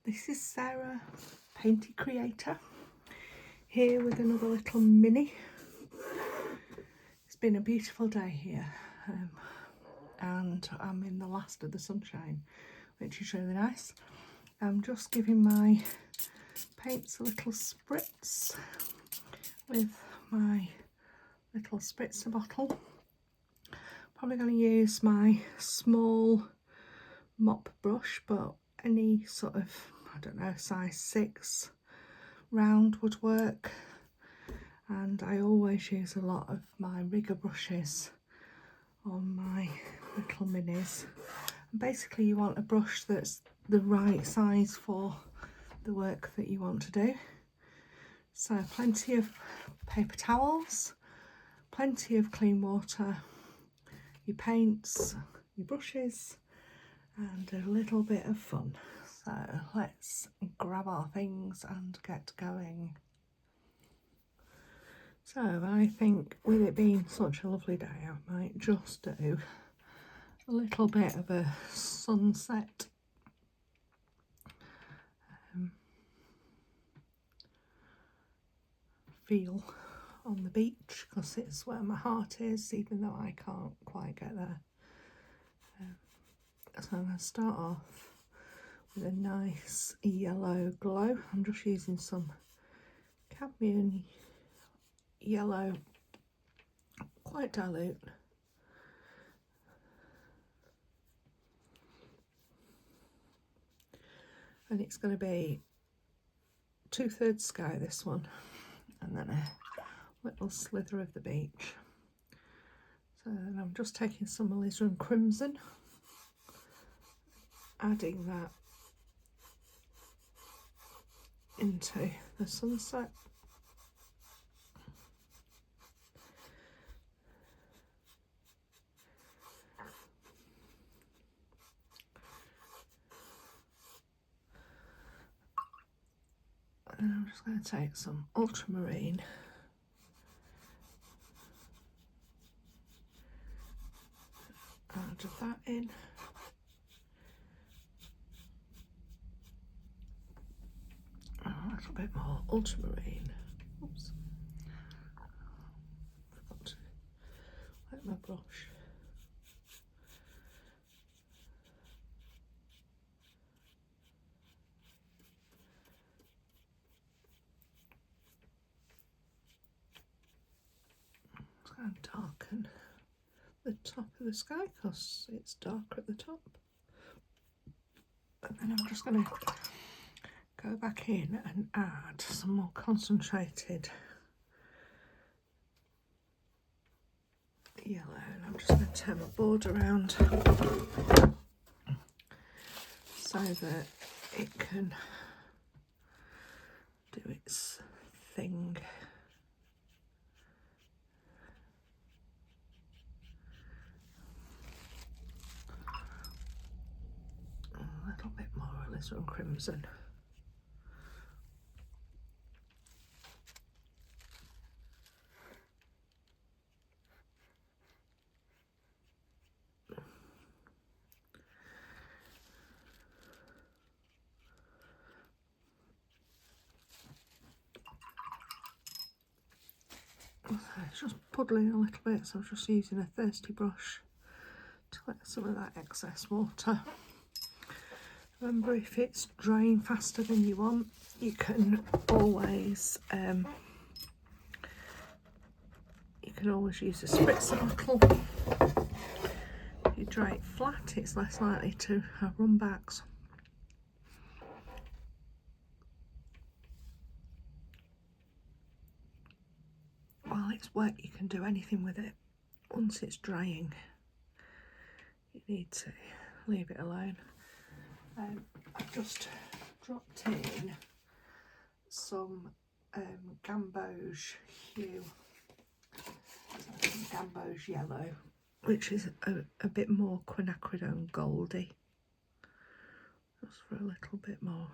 This is Sarah, Painty Creator, here with another little mini. It's been a beautiful day here, and I'm in the last of the sunshine, which is really nice. I'm just giving my paints a little spritz with my little spritzer bottle. Probably going to use my small mop brush, but any sort of, I don't know, size 6 round would work. And I always use a lot of my rigger brushes on my little minis. And basically you want a brush that's the right size for the work that you want to do. So plenty of paper towels, plenty of clean water, your paints, your brushes, and a little bit of fun. So let's grab our things and get going. So I think with it being such a lovely day, I might just do a little bit of a sunset feel on the beach, because it's where my heart is, even though I can't quite get there. So I'm going to start off with a nice yellow glow. I'm just using some cadmium yellow, quite dilute. And it's going to be 2/3 sky, this one, and then a little slither of the beach. So then I'm just taking some alizarin crimson, adding that into the sunset. And I'm just going to take some ultramarine add that in. A little bit more ultramarine. Oops. Forgot to wet my brush. Just going to darken the top of the sky because it's darker at the top. And then I'm just going to go back in and add some more concentrated yellow. And I'm just going to turn my board around so that it can do its thing. A little bit more alizarin crimson. It's just puddling a little bit, so I'm just using a thirsty brush to let some of that excess water. Remember, if it's drying faster than you want, you can always use a spritzer bottle. If you dry it flat, it's less likely to have run backs. While it's wet, you can do anything with it. Once it's drying, you need to leave it alone. I've just dropped in some gamboge hue, gamboge yellow, which is a bit more quinacridone goldy, just for a little bit more.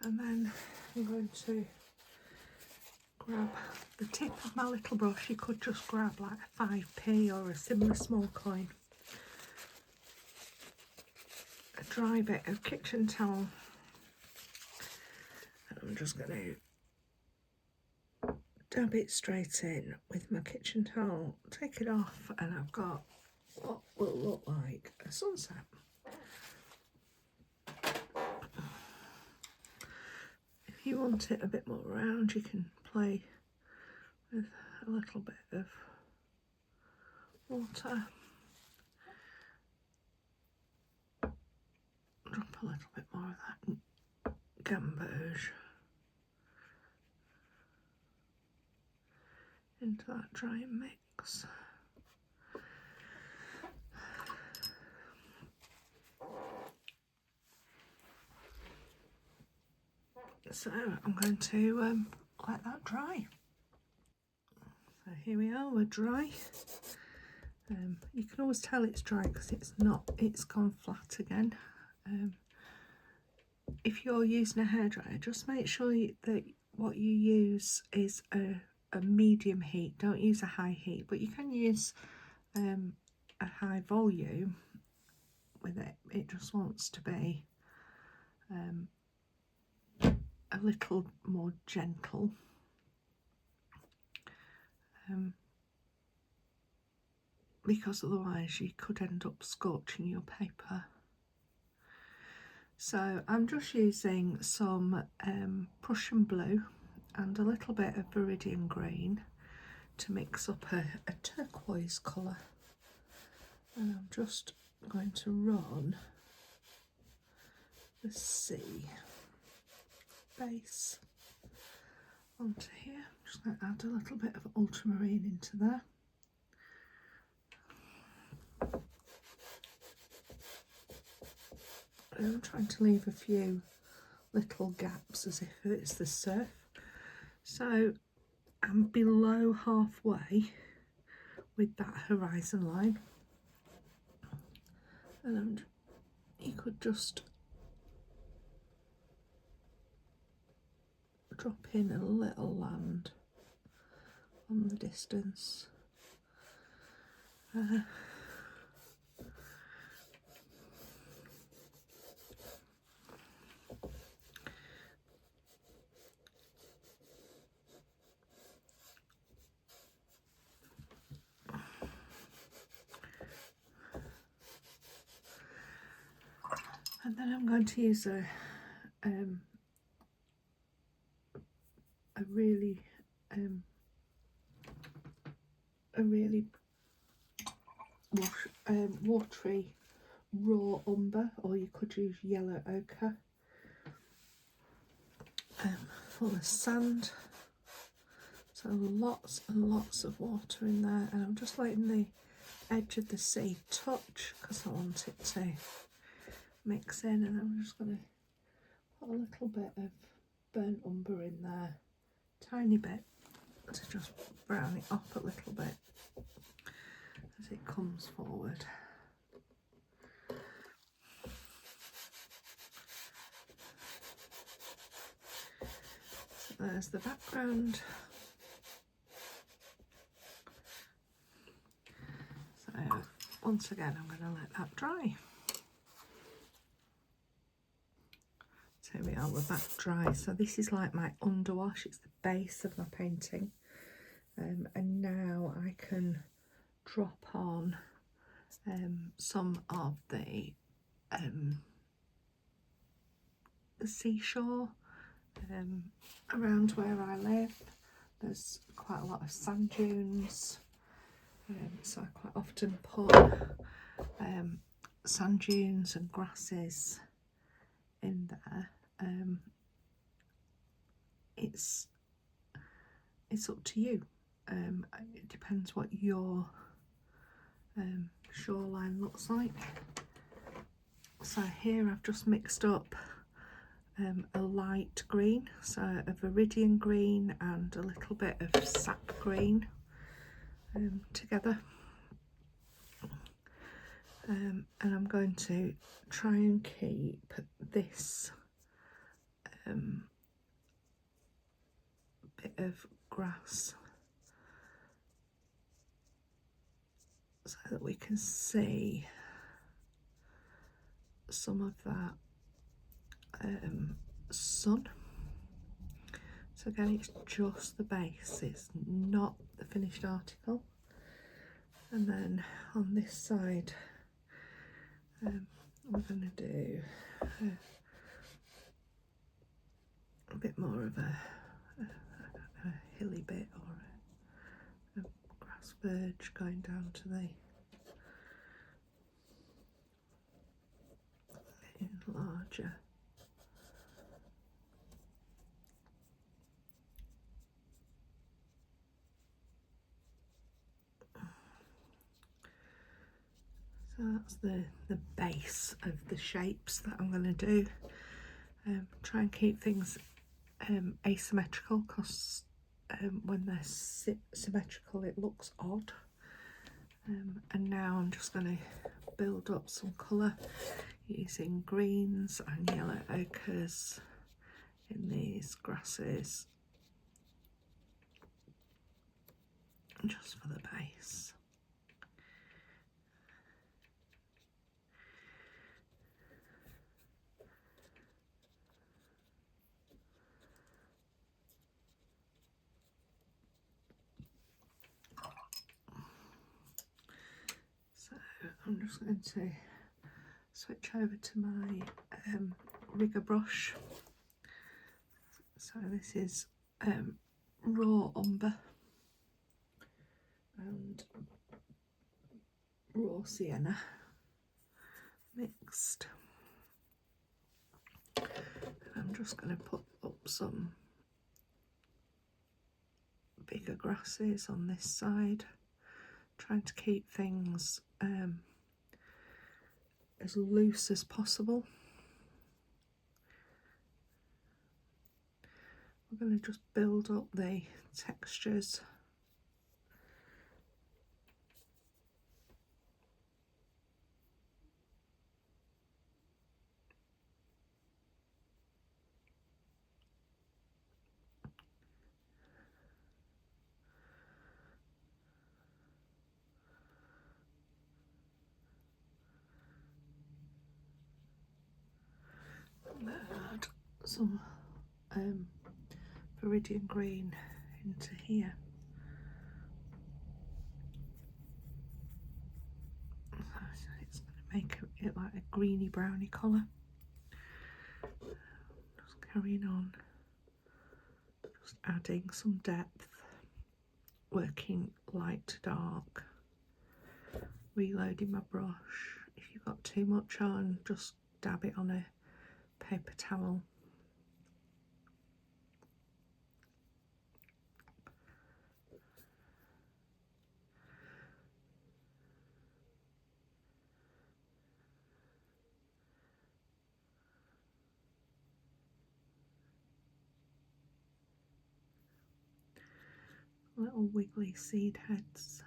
And then I'm going to grab the tip of my little brush, you could just grab like a 5p or a similar small coin, a dry bit of kitchen towel, and I'm just going to dab it straight in with my kitchen towel, take it off, and I've got what will look like a sunset. If you want it a bit more round, you can play with a little bit of water. Drop a little bit more of that gamboge into that dry mix. So I'm going to let that dry. So here we are, we're dry. You can always tell it's dry because it's gone flat again. If you're using a hairdryer, just make sure that what you use is a medium heat. Don't use a high heat, but you can use a high volume with it. It just wants to be a little more gentle. Because otherwise you could end up scorching your paper. So I'm just using some Prussian blue and a little bit of Viridian green to mix up a turquoise colour, and I'm just going to run the sea base onto here. I'm just going to add a little bit of ultramarine into there. I'm trying to leave a few little gaps as if it's the surf. So I'm below halfway with that horizon line, and you could just drop in a little land on the distance. And then I'm going to use a really watery raw umber, or you could use yellow ochre, full of sand. So lots and lots of water in there, and I'm just letting the edge of the sea touch because I want it to mix in, and I'm just going to put a little bit of burnt umber in there, tiny bit, to just brown it up a little bit as it comes forward. So there's the background. So once again, I'm going to let that dry. So here we are, we're back dry. So this is like my underwash, it's the base of my painting. And now I can drop on some of the seashore around where I live. There's quite a lot of sand dunes, so I quite often put sand dunes and grasses in there. It's up to you. It depends what your shoreline looks like. So here I've just mixed up a light green, so a Viridian green and a little bit of sap green together. And I'm going to try and keep this bit of grass so that we can see some of that sun. So again, it's just the base, it's not the finished article. And then on this side, we're going to do a bit more of a hilly bit, or a grass verge going down to the larger. So that's the base of the shapes that I'm going to do. Try and keep things asymmetrical, because when they're symmetrical it looks odd. And now I'm just going to build up some colour using greens and yellow ochres in these grasses, just for the base. So I'm just going to switch over to my rigger brush. So this is raw umber and raw sienna mixed. And I'm just going to put up some bigger grasses on this side, trying to keep things as loose as possible. We're going to just build up the textures. Add some viridian green into here. So it's going to make it like a greeny browny colour. Just carrying on, just adding some depth, working light to dark, reloading my brush. If you've got too much on, just dab it on a paper towel. Little wiggly seed heads.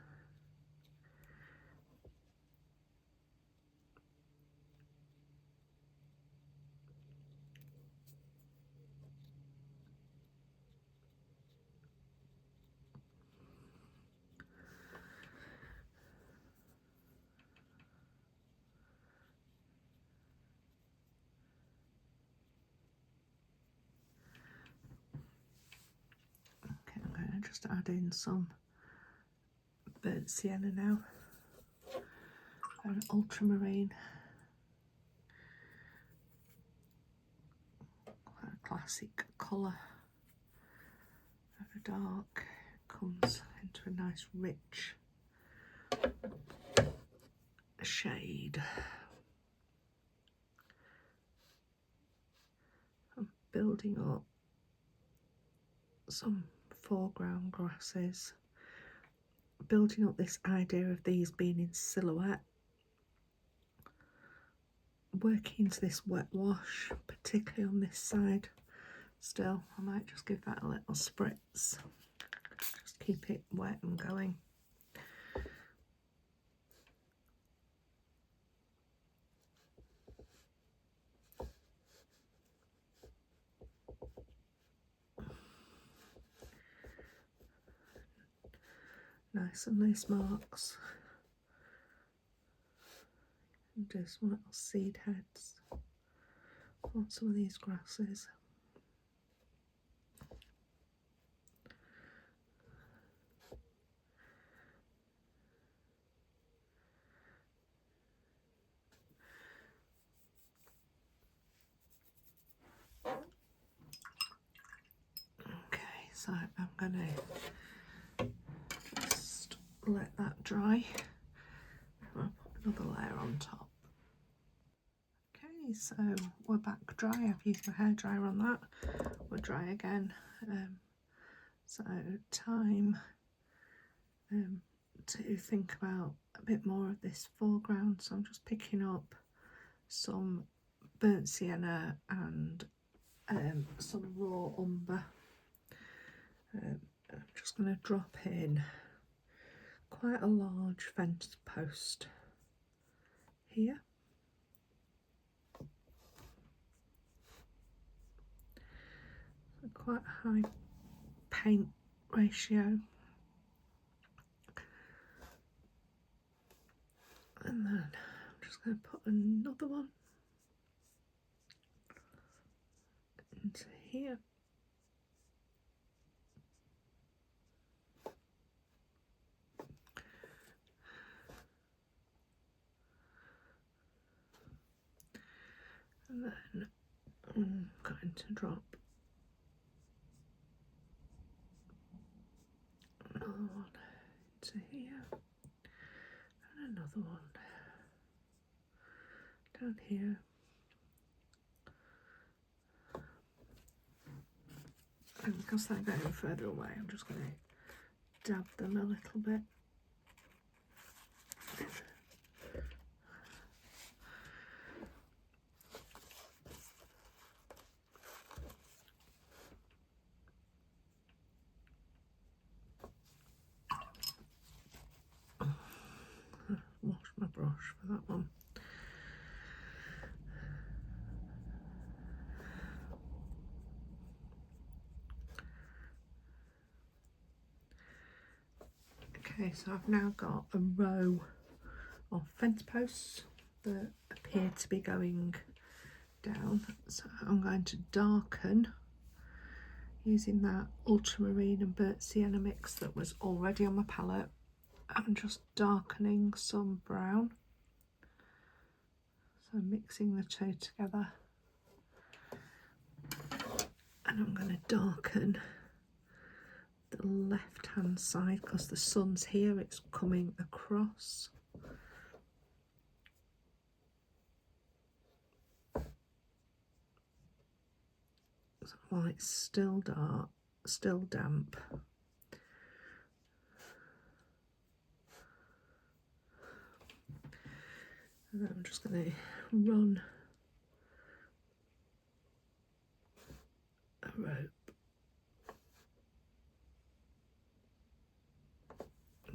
Okay, I'm going to just add in some burnt sienna now, and ultramarine. Quite a classic colour, very dark, comes into a nice rich shade. I'm building up some foreground grasses, building up this idea of these being in silhouette, working into this wet wash, particularly on this side. Still, I might just give that a little spritz, just keep it wet and going. Nice and loose marks. and do some little seed heads on some of these grasses. Okay, so I'm going to just let that dry. I'll put another layer on top. Okay, so we're back dry. I've used my hairdryer on that. We're dry again. So time to think about a bit more of this foreground. So I'm just picking up some burnt sienna and some raw umber. I'm just going to drop in quite a large fence post here. So quite a high paint ratio. And then I'm just going to put another one into here. And then I'm going to drop another one into here and another one down here. And because they're going further away, I'm just going to dab them a little bit. Wash my brush for that one. Okay, so I've now got a row of fence posts that appear to be going down. So I'm going to darken using that ultramarine and burnt sienna mix that was already on my palette. I'm just darkening some brown. So mixing the two together. And I'm going to darken the left hand side because the sun's here, it's coming across. So while it's still dark, still damp, and then I'm just going to run a rope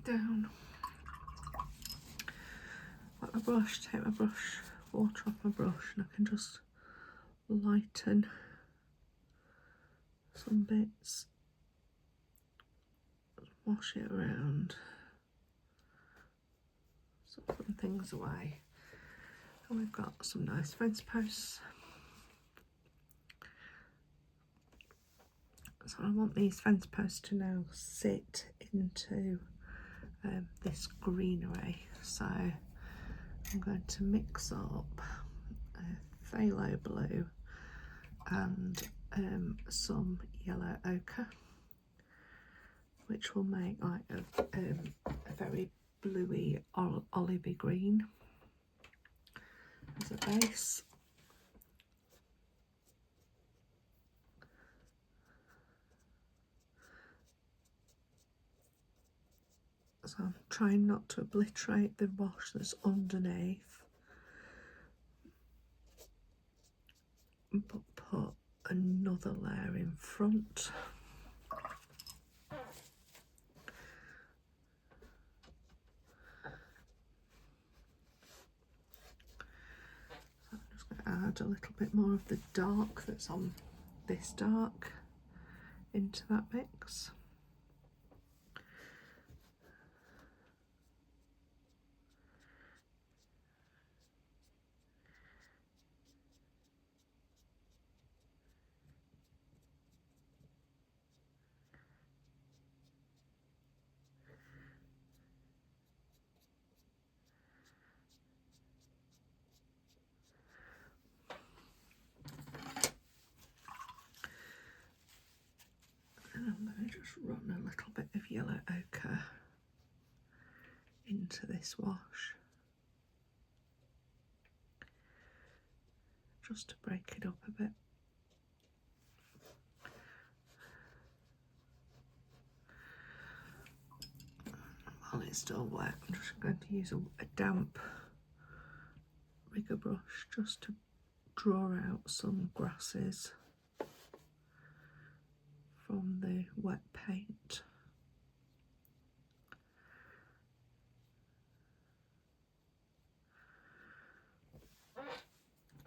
down. Like my brush, take my brush, water off my brush, and I can just lighten some bits, wash it around, some things away. And we've got some nice fence posts. So I want these fence posts to now sit into this greenery. So I'm going to mix up phthalo blue and some yellow ochre, which will make like a very bluey olivey green as a base. So I'm trying not to obliterate the wash that's underneath, but put another layer in front. So I'm just going to add a little bit more of the dark that's on this dark into that mix. just run a little bit of yellow ochre into this wash, just to break it up a bit. While it's still wet, I'm just going to use a damp rigger brush just to draw out some grasses from the wet paint.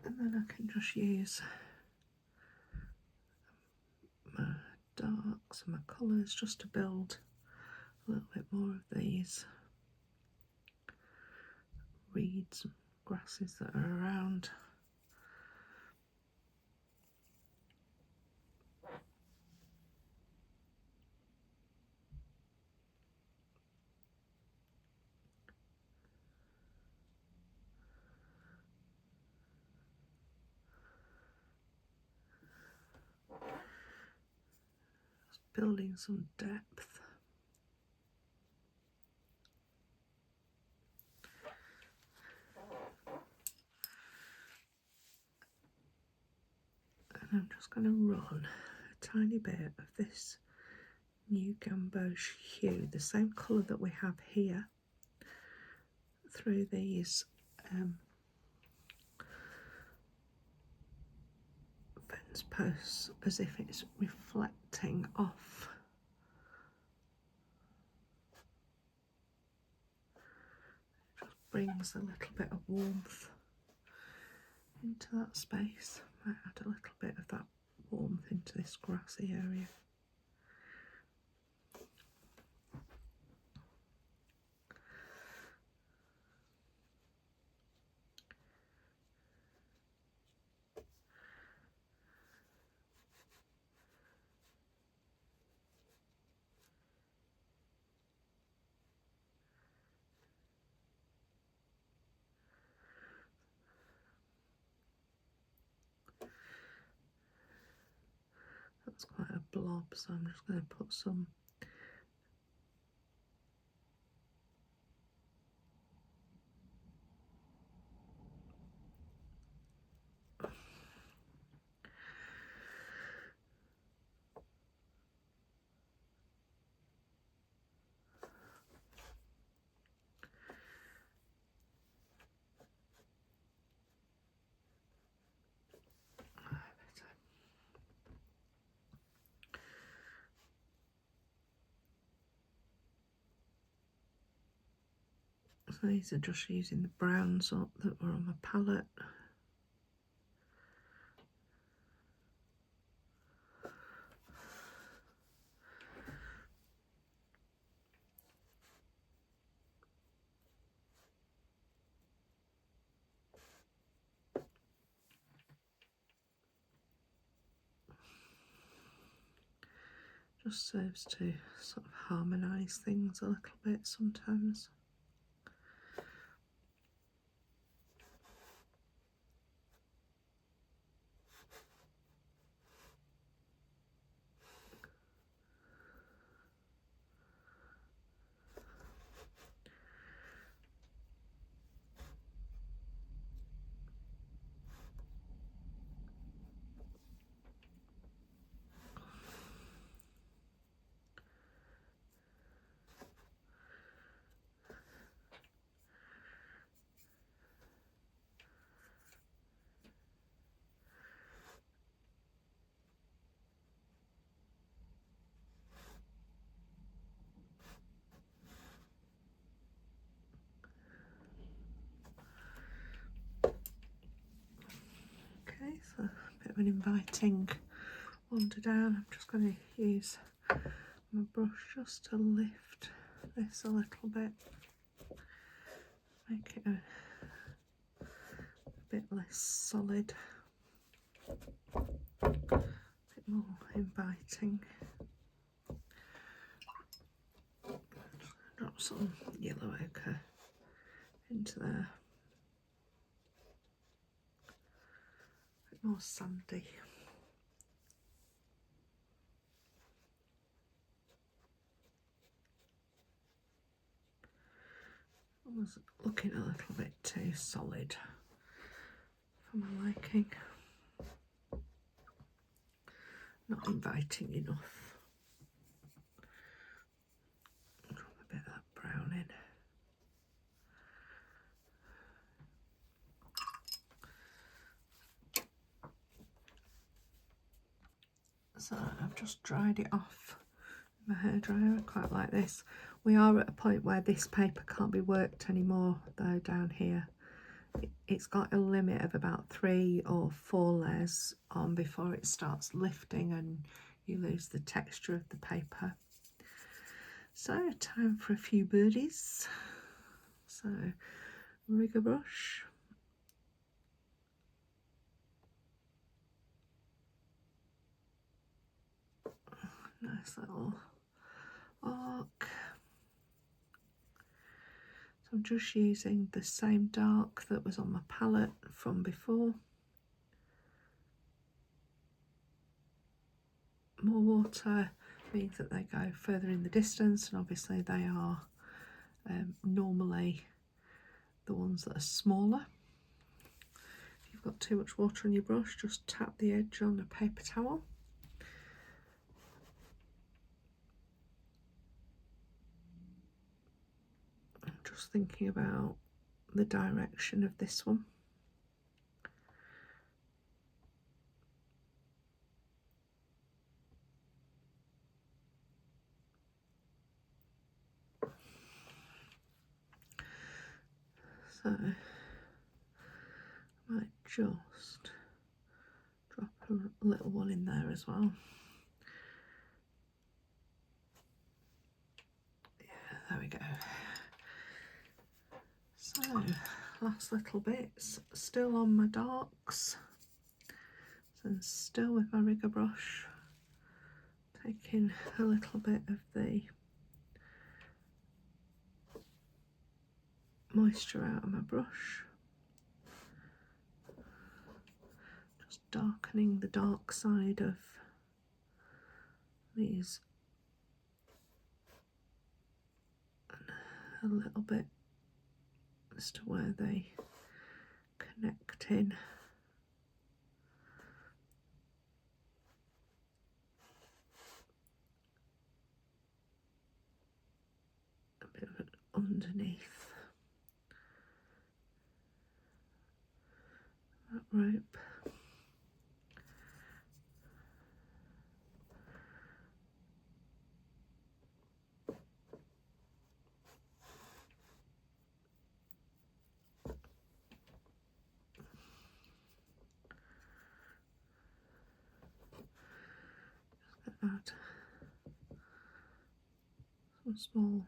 And then I can just use my darks and my colours just to build a little bit more of these reeds and grasses that are around. Just building some depth. And I'm just going to run a tiny bit of this new gamboge hue, the same colour that we have here, through these fence posts, as if it's reflecting off. Just brings a little bit of warmth into that space. Might add a little bit of that warmth into this grassy area. That's quite a blob, so I'm just going to put some so these are just using the browns up that were on my palette. Just serves to sort of harmonise things a little bit sometimes. Okay, so a bit of an inviting wander down. I'm just going to use my brush just to lift this a little bit, make it a bit less solid, a bit more inviting. Drop some yellow ochre into there, a bit more sandy. was looking a little bit too solid for my liking. Not inviting enough. Drop a bit of that brown in. So I've just dried it off with my hairdryer. I quite like this. We are at a point where this paper can't be worked anymore though down here. It's got a limit of about 3 or 4 layers on before it starts lifting and you lose the texture of the paper. So time for a few birdies. So rigger brush. Nice little arc. So I'm just using the same dark that was on my palette from before. More water means that they go further in the distance, and obviously they are normally the ones that are smaller. If you've got too much water on your brush, just tap the edge on a paper towel. I'm just thinking about the direction of this one. So I might just drop a little one in there as well. Yeah, there we go. So last little bits, still on my darks, and still with my rigger brush, taking a little bit of the moisture out of my brush, just darkening the dark side of these a little bit as to where they connect in. A bit of it underneath that rope. Add some small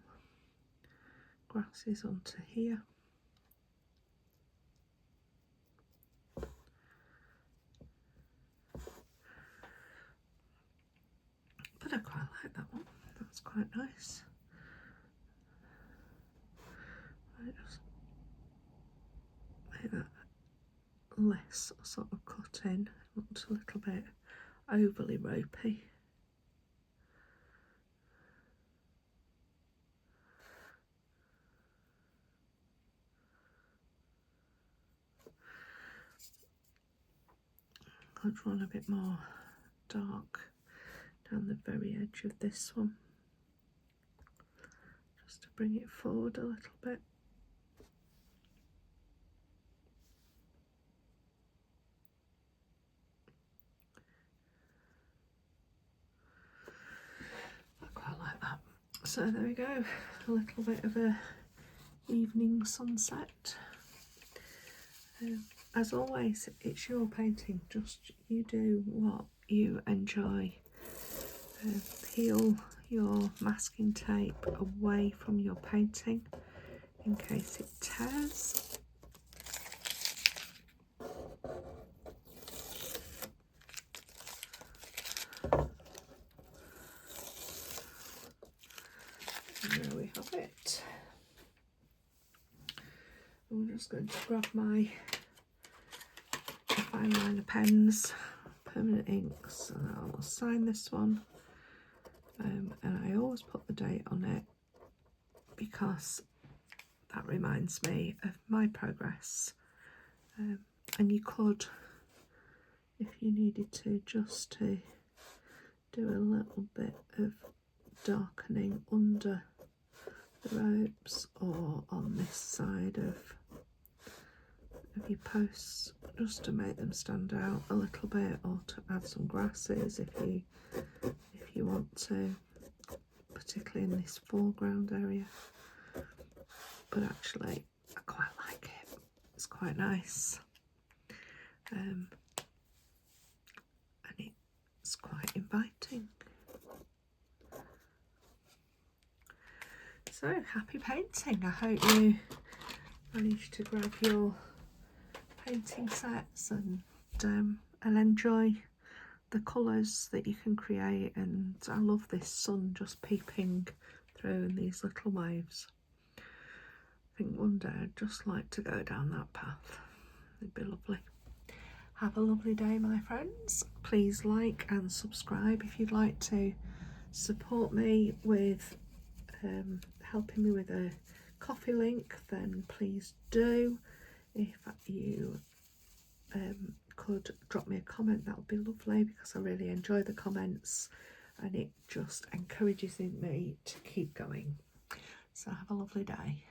grasses onto here. But I quite like that one, that's quite nice. I just make that less sort of cut in, looks a little bit overly ropey. I'll draw a bit more dark down the very edge of this one, just to bring it forward a little bit. I quite like that. So there we go, a little bit of a evening sunset. As always, it's your painting, just you do what you enjoy. Peel your masking tape away from your painting in case it tears. And there we have it. I'm just going to grab my fine liner pens, permanent inks, and I'll sign this one. And I always put the date on it because that reminds me of my progress. And you could, if you needed to, just to do a little bit of darkening under the ropes or on this side of your posts, just to make them stand out a little bit, or to add some grasses if you want to, particularly in this foreground area. But actually I quite like it, it's quite nice, and it's quite inviting. So happy painting. I hope you managed to grab your painting sets and enjoy the colours that you can create. And I love this sun just peeping through in these little waves. I think one day I'd just like to go down that path. It'd be lovely. Have a lovely day, my friends. Please like and subscribe. If you'd like to support me with helping me with a coffee link, then please do. If you could drop me a comment, that would be lovely, because I really enjoy the comments and it just encourages me to keep going. So have a lovely day.